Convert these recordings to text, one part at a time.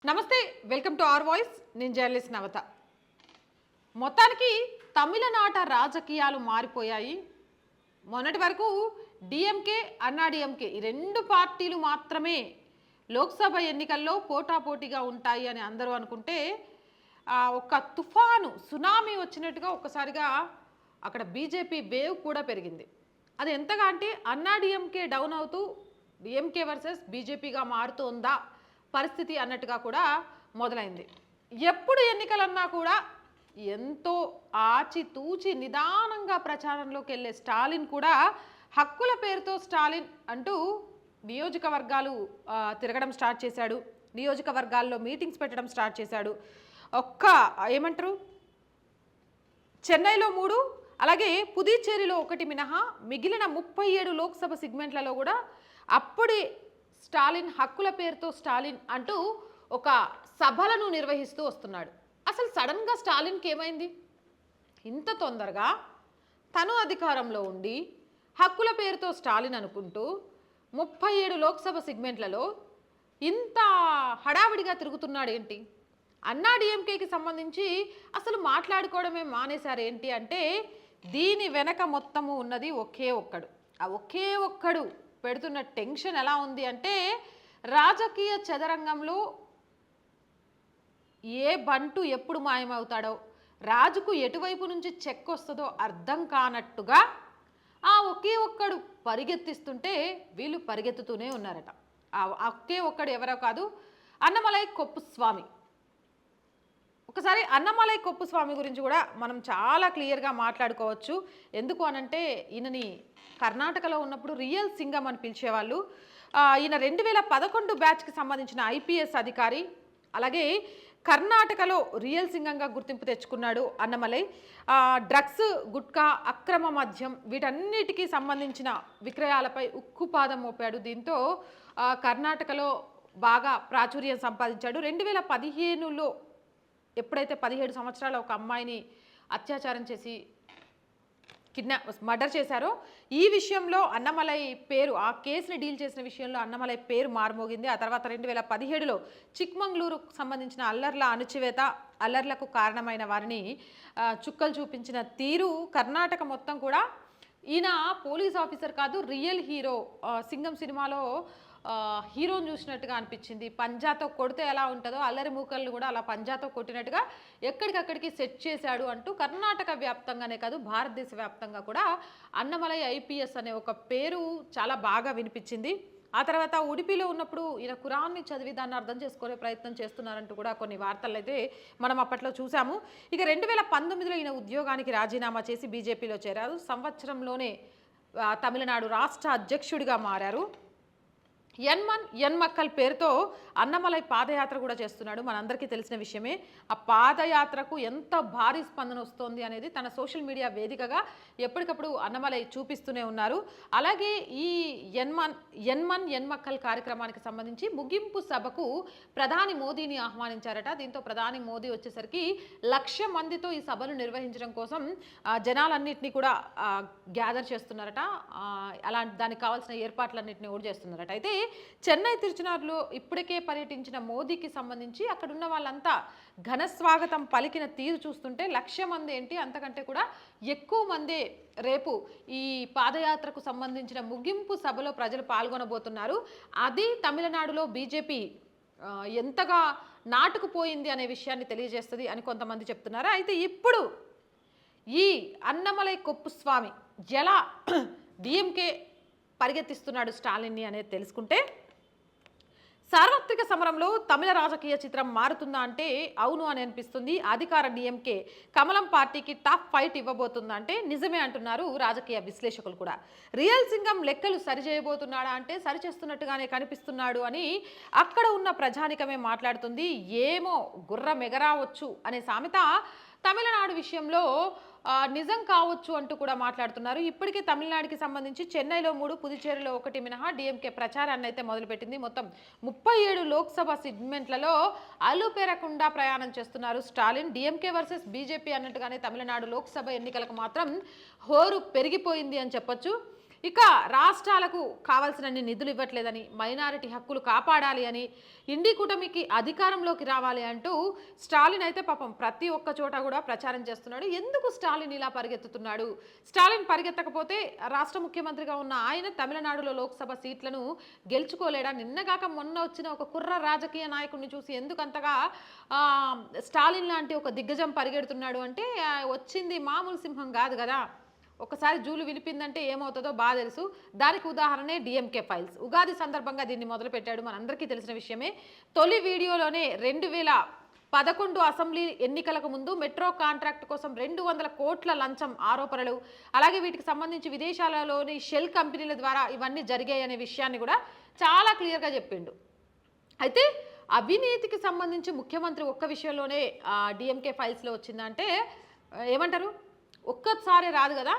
నమస్తే, welcome to our voice. నేను journalist నవత. మొత్తానికి తమిళనాట రాజకీయాలు మారిపోయాయి. మొన్నటి వరకు డిఎంకే, అన్నా డిఎంకే ఈ రెండు పార్టీలు మాత్రమే లోక్సభ ఎన్నికల్లో పోటాపోటీగా ఉంటాయి అని అందరూ అనుకుంటే ఒక తుఫాను సునామీ వచ్చినట్టుగా ఒక్కసారిగా అక్కడ బీజేపీ వేవ్ కూడా పెరిగింది. అది ఎంతగా అంటే అన్నా డిఎంకే డౌన్ అవుతూ డిఎంకే వర్సెస్ బీజేపీగా మారుతోందా పరిస్థితి అన్నట్టుగా కూడా మొదలైంది. ఎప్పుడు ఎన్నికలన్నా కూడా ఎంతో ఆచితూచి నిదానంగా ప్రచారంలోకి వెళ్ళే స్టాలిన్ కూడా హక్కుల పేరుతో స్టాలిన్ అంటూ నియోజకవర్గాలు తిరగడం స్టార్ట్ చేశాడు. నియోజకవర్గాల్లో మీటింగ్స్ పెట్టడం స్టార్ట్ చేశాడు. ఏమంటారు, చెన్నైలో 3, అలాగే పుదుచ్చేరిలో 1 మినహా మిగిలిన 37 లోక్సభ సెగ్మెంట్లలో కూడా అప్పుడే స్టాలిన్ హక్కుల పేరుతో స్టాలిన్ అంటూ ఒక సభలను నిర్వహిస్తూ వస్తున్నాడు. అసలు సడన్గా స్టాలిన్కి ఏమైంది? ఇంత తొందరగా తను అధికారంలో ఉండి హక్కుల పేరుతో స్టాలిన్ అనుకుంటూ 37 లోక్సభ సెగ్మెంట్లలో ఇంత హడావిడిగా తిరుగుతున్నాడు ఏంటి? అన్నా డిఎంకేకి సంబంధించి అసలు మాట్లాడుకోవడమే మానేశారు ఏంటి అంటే, దీని వెనక మొత్తము ఉన్నది ఒకే ఒక్కడు. ఆ ఒకే ఒక్కడు పెడుతున్న టెన్షన్ ఎలా ఉంది అంటే, రాజకీయ చదరంగంలో ఏ బంటు ఎప్పుడు మాయమవుతాడో, రాజుకు ఎటువైపు నుంచి చెక్ వస్తుందో అర్థం కానట్టుగా ఆ ఒకే ఒక్కడు పరిగెత్తిస్తుంటే వీళ్ళు పరిగెత్తుతూనే ఉన్నారట. ఆ ఒకే ఒక్కడు ఎవరో కాదు, అన్నమలై కొప్పుస్వామి. ఒకసారి అన్నమలై కొప్పుస్వామి గురించి కూడా మనం చాలా క్లియర్గా మాట్లాడుకోవచ్చు. ఎందుకు అనంటే, ఈయనని కర్ణాటకలో ఉన్నప్పుడు రియల్ సింగం అని పిలిచేవాళ్ళు. ఈయన 2011 బ్యాచ్కి సంబంధించిన ఐపీఎస్ అధికారి. అలాగే కర్ణాటకలో రియల్ సింగంగా గుర్తింపు తెచ్చుకున్నాడు అన్నమలై. డ్రగ్స్, గుట్కా, అక్రమ మద్యం వీటన్నిటికీ సంబంధించిన విక్రయాలపై ఉక్కుపాదం మోపాడు. దీంతో కర్ణాటకలో బాగా ప్రాచుర్యం సంపాదించాడు. 2015లో ఎప్పుడైతే 17 సంవత్సరాల ఒక అమ్మాయిని అత్యాచారం చేసి మర్డర్ చేశారో, ఈ విషయంలో అన్నమలై పేరు, ఆ కేసుని డీల్ చేసిన విషయంలో అన్నమలై పేరు మారుమోగింది. ఆ తర్వాత 2017లో చిక్మంగళూరుకు సంబంధించిన అల్లర్ల అణచివేత, అల్లర్లకు కారణమైన వారిని చుక్కలు చూపించిన తీరు కర్ణాటక మొత్తం కూడా, ఈయన పోలీస్ ఆఫీసర్ కాదు, రియల్ హీరో. సింగం సినిమాలో హీరోని చూసినట్టుగా అనిపించింది. పంజాతో కొడితే ఎలా ఉంటుందో అల్లరి మూకల్ని కూడా అలా పంజాతో కొట్టినట్టుగా ఎక్కడికక్కడికి సెట్ చేశాడు అంటూ కర్ణాటక వ్యాప్తంగానే కాదు భారతదేశ వ్యాప్తంగా కూడా అన్నమలై ఐపీఎస్ అనే ఒక పేరు చాలా బాగా వినిపించింది. ఆ తర్వాత ఉడిపిలో ఉన్నప్పుడు ఈయన ఖురాన్ని చదివి దాన్ని అర్థం చేసుకునే ప్రయత్నం చేస్తున్నారంటూ కూడా కొన్ని వార్తలు అయితే మనం అప్పట్లో చూసాము. ఇక 2019లో ఈయన ఉద్యోగానికి రాజీనామా చేసి బీజేపీలో చేరారు. సంవత్సరంలోనే తమిళనాడు రాష్ట్ర అధ్యక్షుడిగా మారారు. ఎన్మక్కల్ పేరుతో అన్నమలై పాదయాత్ర కూడా చేస్తున్నాడు. మనందరికీ తెలిసిన విషయమే. ఆ పాదయాత్రకు ఎంత భారీ స్పందన వస్తోంది అనేది తన సోషల్ మీడియా వేదికగా ఎప్పటికప్పుడు అన్నమలై చూపిస్తూనే ఉన్నారు. అలాగే ఈ ఎన్మక్కల్ కార్యక్రమానికి సంబంధించి ముగింపు సభకు ప్రధాని మోదీని ఆహ్వానించారట. దీంతో ప్రధాని మోదీ వచ్చేసరికి 1,00,000 మందితో ఈ సభను నిర్వహించడం కోసం జనాలన్నింటినీ కూడా గ్యాదర్ చేస్తున్నారట. అలాంటి దానికి కావాల్సిన ఏర్పాట్లన్నింటినీ కూడా చేస్తున్నారట. అయితే చెన్నై తిరుచునారులో ఇప్పటికే పర్యటించిన మోదీకి సంబంధించి అక్కడున్న వాళ్ళంతా ఘన స్వాగతం పలికిన తీరు చూస్తుంటే 1,00,000 మంది ఏంటి, అంతకంటే కూడా ఎక్కువ మందే రేపు ఈ పాదయాత్రకు సంబంధించిన ముగింపు సభలో ప్రజలు పాల్గొనబోతున్నారు. అది తమిళనాడులో బీజేపీ ఎంతగా నాటుకుపోయింది అనే విషయాన్ని తెలియజేస్తుంది అని కొంతమంది చెప్తున్నారు. అయితే ఇప్పుడు ఈ అన్నమలై కొప్పుస్వామి ఎలా డిఎంకే పరిగెత్తిస్తున్నాడు స్టాలిన్ని అనేది తెలుసుకుంటే, సార్వత్రిక సమరంలో తమిళ రాజకీయ చిత్రం మారుతుందా అంటే అవును అని అనిపిస్తుంది. అధికార డిఎంకే కమలం పార్టీకి టాప్ ఫైట్ ఇవ్వబోతుందా అంటే నిజమే అంటున్నారు రాజకీయ విశ్లేషకులు కూడా. రియల్ సింగం లెక్కలు సరిచేయబోతున్నాడా అంటే సరిచేస్తున్నట్టుగానే కనిపిస్తున్నాడు అని అక్కడ ఉన్న ప్రజానికమే మాట్లాడుతుంది. ఏమో గుర్రం ఎగరావచ్చు అనే సామెత తమిళనాడు విషయంలో నిజం కావచ్చు అంటూ కూడా మాట్లాడుతున్నారు. ఇప్పటికే తమిళనాడుకి సంబంధించి చెన్నైలో 3, పుదుచ్చేరిలో 1 మినహా డిఎంకే ప్రచారాన్ని అయితే మొదలుపెట్టింది. మొత్తం 37 లోక్సభ సెగ్మెంట్లలో అలుపెరకుండా ప్రయాణం చేస్తున్నారు స్టాలిన్. డిఎంకే వర్సెస్ బీజేపీ అన్నట్టుగానే తమిళనాడు లోక్సభ ఎన్నికలకు మాత్రం హోరు పెరిగిపోయింది అని చెప్పొచ్చు. ఇక రాష్ట్రాలకు కావాల్సినన్ని నిధులు ఇవ్వట్లేదని, మైనారిటీ హక్కులు కాపాడాలి అని, ఇండి కూటమికి అధికారంలోకి రావాలి అంటూ స్టాలిన్ అయితే పాపం ప్రతి ఒక్క చోట కూడా ప్రచారం చేస్తున్నాడు. ఎందుకు స్టాలిన్ ఇలా పరిగెత్తుతున్నాడు? స్టాలిన్ పరిగెత్తకపోతే రాష్ట్ర ముఖ్యమంత్రిగా ఉన్న ఆయన తమిళనాడులో లోక్సభ సీట్లను గెలుచుకోలేడా? నిన్నగాక మొన్న వచ్చిన ఒక కుర్ర రాజకీయ నాయకుడిని చూసి ఎందుకు అంతగా స్టాలిన్ లాంటి ఒక దిగ్గజం పరిగెడుతున్నాడు అంటే, వచ్చింది మామూలు సింహం కాదు కదా. ఒకసారి జూలు విలిపిందంటే ఏమవుతుందో బాగా తెలుసు. దానికి ఉదాహరణే డిఎంకే ఫైల్స్. ఉగాది సందర్భంగా దీన్ని మొదలుపెట్టాడు, మనందరికీ తెలిసిన విషయమే. తొలి వీడియోలోనే 2011 అసెంబ్లీ ఎన్నికలకు ముందు మెట్రో కాంట్రాక్ట్ కోసం 200 కోట్ల లంచం ఆరోపణలు, అలాగే వీటికి సంబంధించి విదేశాలలోని షెల్ కంపెనీల ద్వారా ఇవన్నీ జరిగాయనే విషయాన్ని కూడా చాలా క్లియర్గా చెప్పిండు. అయితే అవినీతికి సంబంధించి ముఖ్యమంత్రి ఒక్క విషయంలోనే డిఎంకే ఫైల్స్లో వచ్చిందంటే ఏమంటారు, ఒక్కసారి రాదు కదా.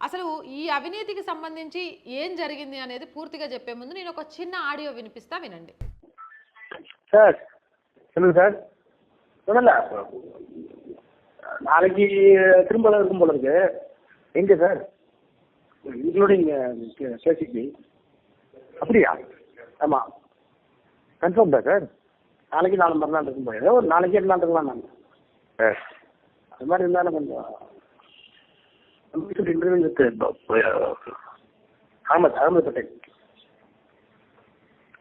అసలు ఈ అవినీతికి సంబంధించి ఏం జరిగింది అనేది పూర్తిగా చెప్పే ముందు నేను ఒక చిన్న ఆడియో వినిపిస్తా, వినండి. சார் சொல்லுங்க சார். சொல்லல நாளைக்கு திரும்ப இருக்கும் போல இருக்கு. எங்க சார்? Including KCP. அப்படியா? ஆமாம், கன்ஃபார்ம் தான் சார். நாளைக்கு நாலு மறுநாள் இருக்கும் போது ஏதோ ஒரு நாளைக்கே இருந்தாலும் இருக்கலாம். நான் அது மாதிரி இருந்தாலும் கொஞ்சம் இன்டர்வியூ அகமது பட்டேல்.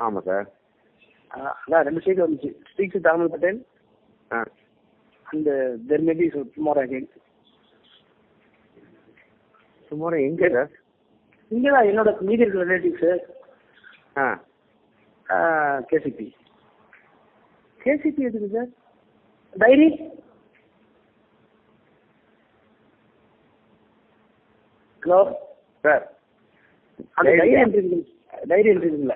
ஆமாம் சார். அதான் 2 சீட் வந்துச்சு. Speak with Ahmed Patel and there may be tomorrow again. Tomorrow எங்கே சார்? இங்கே தான் என்னோட மீதி இருக்கிற ரிலேட்டிவ்ஸு. கேசிபி. கேசிபி எதுக்கு சார்? டைரி ஹலோ சார், அந்த டைரி என்ட்ரி இல்லை.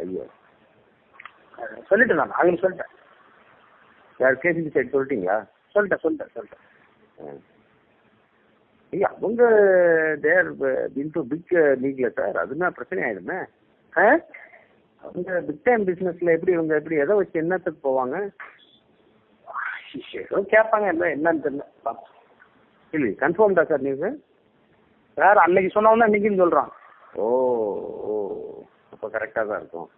ஐயோ, சொல்லிட்டேன் நான் அவங்க சொல்லிட்டேன். யார் கேசிபி சைடு சொல்லிட்டீங்களா? சொல்லிட்டேன். ஐயா அவங்க தேர் இன்டு பிக் லீக்ல சார், அதுனா பிரச்சனை ஆயிடுமே. அவங்க பிக் டைம் பிஸ்னஸ்ல எப்படி இவங்க எப்படி எதை வச்சு என்னத்துக்கு போவாங்க? ஏதோ கேட்பாங்க, என்னன்னு தெரியல. இல்லை கன்ஃபார்ம் தான் சார். நீங்கள் சார் அன்னைக்கு சொன்னவங்க தான் இன்னைக்குன்னு சொல்கிறான். ஓ ஓ, அப்போ கரெக்டாக தான் இருக்கும்.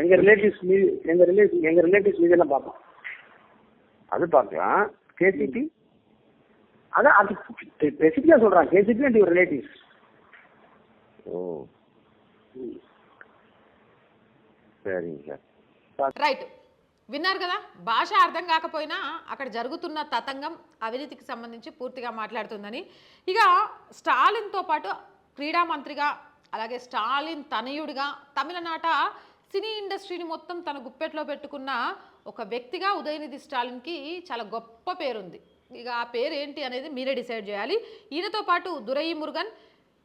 எங்கள் ரிலேட்டிவ்ஸ் மீதெல்லாம் பார்ப்போம். அது பார்க்கலாம். கேசிபி அதான் அது ஸ்பெசிஃபிக்காக சொல்கிறான். KCP and your relatives. ఓ సరే సార్. రైట్, విన్నారు కదా. భాష అర్థం కాకపోయినా అక్కడ జరుగుతున్న తతంగం అవినీతికి సంబంధించి పూర్తిగా మాట్లాడుతుందని. ఇక స్టాలిన్తో పాటు క్రీడా మంత్రిగా, అలాగే స్టాలిన్ తనయుడిగా తమిళనాట సినీ ఇండస్ట్రీని మొత్తం తన గుప్పెట్లో పెట్టుకున్న ఒక వ్యక్తిగా ఉదయనిధి స్టాలిన్కి చాలా గొప్ప పేరుంది. ఇక ఆ పేరు ఏంటి అనేది మీరే డిసైడ్ చేయాలి. ఈయనతో పాటు దురయి మురుగన్,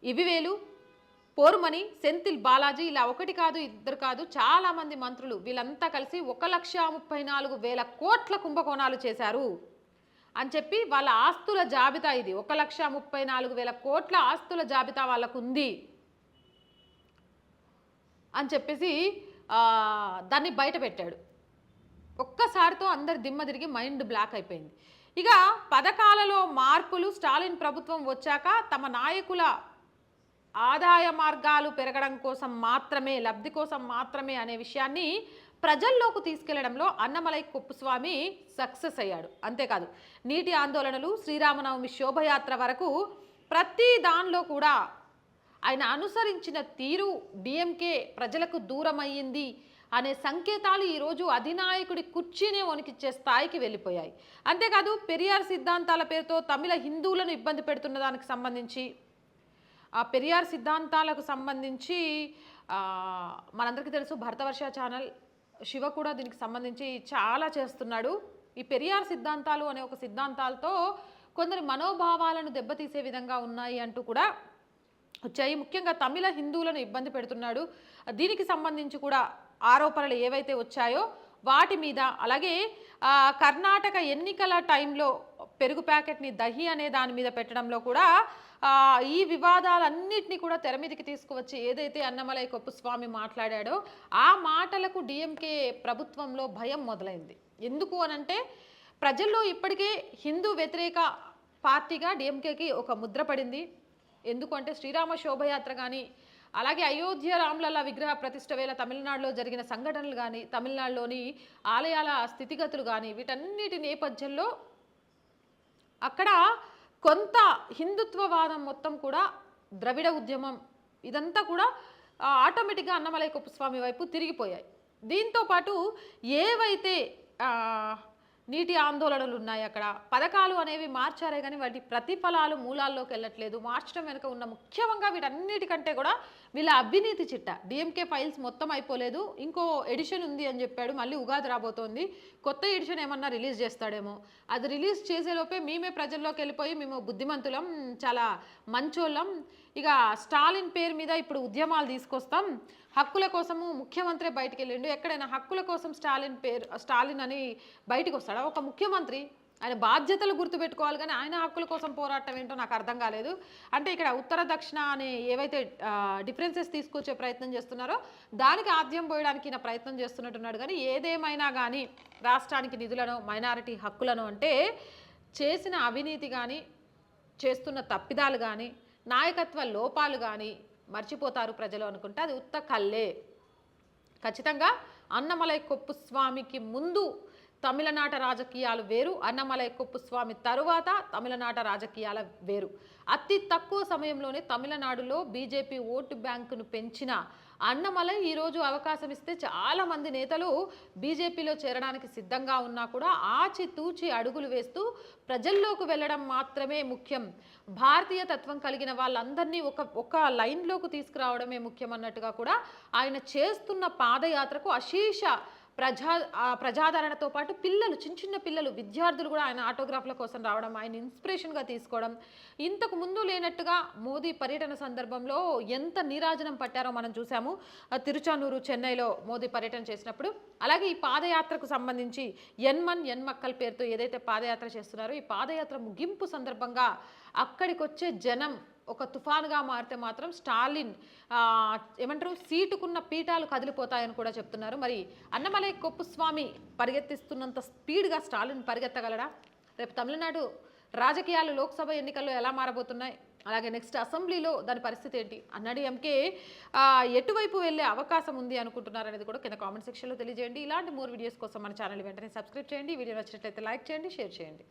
ఇవివేలు, పోరుమణి, సెంథిల్ బాలాజీ, ఇలా ఒకటి కాదు ఇద్దరు కాదు చాలా మంది మంత్రులు, వీళ్ళంతా కలిసి 1,34,000 కోట్ల కుంభకోణాలు చేశారు అని చెప్పి వాళ్ళ ఆస్తుల జాబితా ఇది. 1,34,000 కోట్ల ఆస్తుల జాబితా వాళ్ళకు ఉంది అని చెప్పేసి దాన్ని బయట పెట్టాడు. ఒక్కసారితో అందరి దిమ్మ తిరిగి మైండ్ బ్లాక్ అయిపోయింది. ఇక పథకాలలో మార్పులు స్టాలిన్ ప్రభుత్వం వచ్చాక తమ నాయకుల ఆదాయ మార్గాలు పెరగడం కోసం మాత్రమే, లబ్ధి కోసం మాత్రమే అనే విషయాన్ని ప్రజల్లోకి తీసుకెళ్లడంలో అన్నమలై కుప్పస్వామి సక్సెస్ అయ్యాడు. అంతేకాదు నీటి ఆందోళనలు, శ్రీరామనవమి శోభయాత్ర వరకు ప్రతి దానిలో కూడా ఆయన అనుసరించిన తీరు డిఎంకే ప్రజలకు దూరం అయ్యింది అనే సంకేతాలు ఈరోజు అధినాయకుడి కుర్చీనే వణికిచ్చే స్థాయికి వెళ్ళిపోయాయి. అంతేకాదు పెరియార్ సిద్ధాంతాల పేరుతో తమిళ హిందువులను ఇబ్బంది పెడుతున్న దానికి సంబంధించి, ఆ పెరియార్ సిద్ధాంతాలకు సంబంధించి మనందరికీ తెలుసు భరతవర్ష ఛానల్ శివ కూడా దీనికి సంబంధించి చాలా చేస్తున్నాడు. ఈ పెరియార్ సిద్ధాంతాలు అనే ఒక సిద్ధాంతాలతో కొందరి మనోభావాలను దెబ్బతీసే విధంగా ఉన్నాయి అంటూ కూడా వచ్చాయి. ముఖ్యంగా తమిళ హిందువులను ఇబ్బంది పెడుతున్నాడు. దీనికి సంబంధించి కూడా ఆరోపణలు ఏవైతే వచ్చాయో వాటి మీద, అలాగే కర్ణాటక ఎన్నికల టైంలో పెరుగు ప్యాకెట్ని దహి అనే దాని మీద పెట్టడంలో కూడా ఈ వివాదాలన్నింటినీ కూడా తెర మీదకి తీసుకువచ్చి ఏదైతే అన్నమలై కుప్పస్వామి మాట్లాడాడో ఆ మాటలకు డిఎంకే ప్రభుత్వంలో భయం మొదలైంది. ఎందుకు అనంటే ప్రజల్లో ఇప్పటికే హిందూ వ్యతిరేక పార్టీగా డిఎంకేకి ఒక ముద్ర పడింది. ఎందుకంటే శ్రీరామ శోభయాత్ర కానీ అలాగే అయోధ్య రామ్లల్ల విగ్రహ ప్రతిష్ట వేళ తమిళనాడులో జరిగిన సంఘటనలు కానీ తమిళనాడులోని ఆలయాల స్థితిగతులు కానీ వీటన్నిటి నేపథ్యంలో అక్కడ కొంత హిందుత్వవాదం మొత్తం కూడా ద్రవిడ ఉద్యమం ఇదంతా కూడా ఆటోమేటిక్గా అన్నమలై కుప్పస్వామి వైపు తిరిగిపోయాయి. దీంతోపాటు ఏవైతే నీటి ఆందోళనలు ఉన్నాయి, అక్కడ పథకాలు అనేవి మార్చారే కానీ వాటి ప్రతిఫలాలు మూలాల్లోకి వెళ్ళట్లేదు. మార్చడం వెనుక ఉన్న ముఖ్యంగా వీటన్నిటికంటే కూడా వీళ్ళ అవినీతి చిట్ట. డిఎంకే ఫైల్స్ మొత్తం అయిపోలేదు, ఇంకో ఎడిషన్ ఉంది అని చెప్పాడు. మళ్ళీ ఉగాది రాబోతోంది, కొత్త ఎడిషన్ ఏమన్నా రిలీజ్ చేస్తాడేమో. అది రిలీజ్ చేసేలోపే మేమే ప్రజల్లోకి వెళ్ళిపోయి మేము బుద్ధిమంతులం, చాలా మంచోళ్ళం, ఇక స్టాలిన్ పేరు మీద ఇప్పుడు ఉద్యమాలు తీసుకొస్తాం, హక్కుల కోసము ముఖ్యమంత్రి బయటికి వెళ్ళిండు, ఎక్కడైనా హక్కుల కోసం స్టాలిన్ అని బయటకు వస్తాడా ఒక ముఖ్యమంత్రి? ఆయన బాధ్యతలు గుర్తుపెట్టుకోవాలి కానీ ఆయన హక్కుల కోసం పోరాటం ఏంటో నాకు అర్థం కాలేదు. అంటే ఇక్కడ ఉత్తర దక్షిణ అనే ఏవైతే డిఫరెన్సెస్ తీసుకొచ్చే ప్రయత్నం చేస్తున్నారో దానికి ఆద్యం పోయడానికి ఈయన ప్రయత్నం చేస్తున్నట్టున్నాడు. కానీ ఏదేమైనా కానీ రాష్ట్రానికి నిధులను మైనారిటీ హక్కులను అంటే చేసిన అవినీతి కానీ చేస్తున్న తప్పిదాలు కానీ నాయకత్వ లోపాలు కానీ మర్చిపోతారు ప్రజలు అనుకుంటే అది ఉత్త కల్లే. ఖచ్చితంగా అన్నమలై కుప్పస్వామికి ముందు తమిళనాట రాజకీయాలు వేరు, అన్నమలై కుప్పస్వామి తరువాత తమిళనాట రాజకీయాల వేరు. అతి తక్కువ సమయంలోనే తమిళనాడులో బీజేపీ ఓటు బ్యాంకును పెంచిన అన్నమలై ఈరోజు అవకాశం ఇస్తే చాలామంది నేతలు బీజేపీలో చేరడానికి సిద్ధంగా ఉన్నా కూడా ఆచితూచి అడుగులు వేస్తూ ప్రజల్లోకి వెళ్ళడం మాత్రమే ముఖ్యం, భారతీయ తత్వం కలిగిన వాళ్ళందరినీ ఒక లైన్లోకి తీసుకురావడమే ముఖ్యం అన్నట్టుగా కూడా ఆయన చేస్తున్న పాదయాత్రకు అశేష ప్రజాదరణతో పాటు పిల్లలు, చిన్న పిల్లలు, విద్యార్థులు కూడా ఆయన ఆటోగ్రాఫ్ల కోసం రావడం, ఆయన ఇన్స్పిరేషన్గా తీసుకోవడం. ఇంతకు ముందు లేనట్టుగా మోదీ పర్యటన సందర్భంలో ఎంత నీరాజనం పట్టారో మనం చూసాము తిరుచానూరు, చెన్నైలో మోదీ పర్యటన చేసినప్పుడు. అలాగే ఈ పాదయాత్రకు సంబంధించి ఎన్ మక్కల్ పేరుతో ఏదైతే పాదయాత్ర చేస్తున్నారో ఈ పాదయాత్ర ముగింపు సందర్భంగా అక్కడికి వచ్చే జనం ఒక తుఫాన్గా మారితే మాత్రం స్టాలిన్ ఏమంటారు సీటుకున్న పీఠాలు కదిలిపోతాయని కూడా చెప్తున్నారు. మరి అన్నమలై కుప్పస్వామి పరిగెత్తిస్తున్నంత స్పీడ్గా స్టాలిన్ పరిగెత్తగలడా? రేపు తమిళనాడు రాజకీయాలు లోక్సభ ఎన్నికల్లో ఎలా మారబోతున్నాయి, అలాగే నెక్స్ట్ అసెంబ్లీలో దాని పరిస్థితి ఏంటి అన్నది ఎంకే ఎటువైపు వెళ్ళే అవకాశం ఉంది అనుకుంటున్నారు అనేది కూడా కింద కామెంట్ సెక్షన్లో తెలియజేయండి. ఇలాంటి మోర్ వీడియోస్ కోసం మన ఛానల్ వెంటనే సబ్స్క్రైబ్ చేయండి. వీడియో నచ్చినట్లయితే లైక్ చేయండి, షేర్ చేయండి.